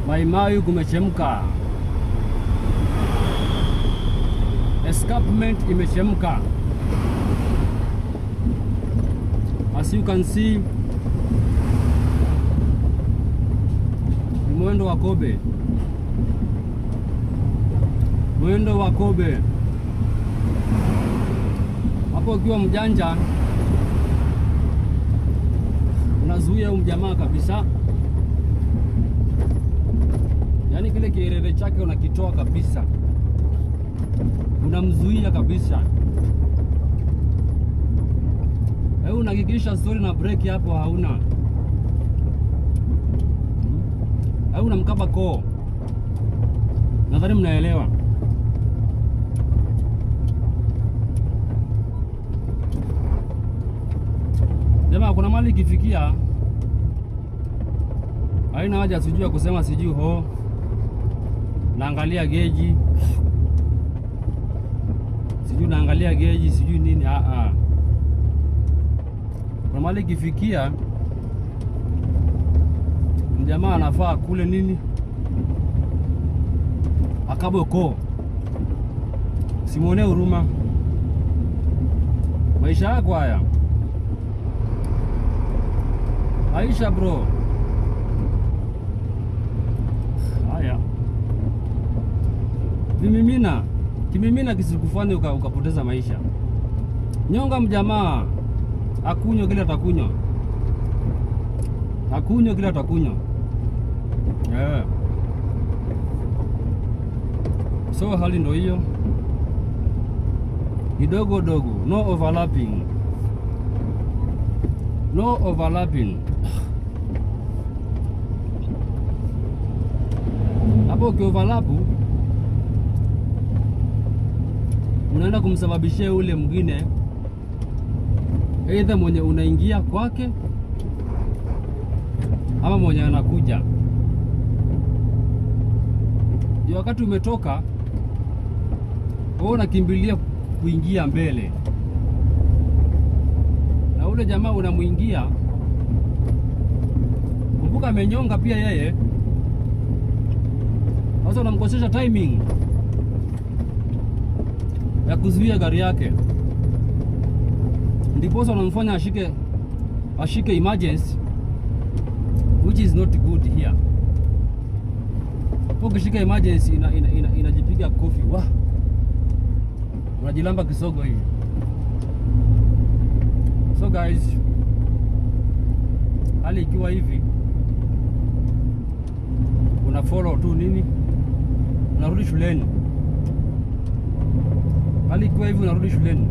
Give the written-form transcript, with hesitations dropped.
Mai Mahiu kumechemka. Escarpment imechemka. As you can see, ni mwendo wa Kobe. Mwendo wa Kobe. Hapo ukiwa mjanja unazuia mjamaa kabisa. Yaani kile kielele chake unakitoa kabisa. Unamzuia kabisa. Wewe unahakikisha story na break hapo hauna. Wewe unamkaba koo. Nadhani mnaelewa. Jamaa kuna mali ikifikia haina haja sijui kusema sijui ho. Naangalia geji. Sijui naangalia geji, sijui nini. Kuna mali ikifikia mjamaa anafaa kule nini? Akabwe koo. Simuone huruma. Maisha yako haya. Aisha bro. Haya. Kimimina kisikufanye ukapoteza maisha. Nyonga mjamaa. Akunywa kile atakunywa. Akunywa kile atakunywa. Yeah. So hali ndo hiyo. Kidogo dogo, no overlapping. No overlapping. Hapo ukioverlapu unaenda kumsababishia ule mwingine, either mwenye unaingia kwake ama mwenye anakuja. Ndio wakati umetoka wewe unakimbilia kuingia mbele, na ule jamaa unamuingia. Kumbuka amenyonga pia yeye. Sasa unamkosesha timing ya kuzuia gari yake, ndipo unamfanya ashike emergency, which is not good here. Ukishika emergency inajipiga kofi. Wah, unajilamba kisogo hivi. So guys, hali ikiwa hivi, una follow tu nini, unarudi shuleni. Hali ikiwa hivi unarudi shuleni.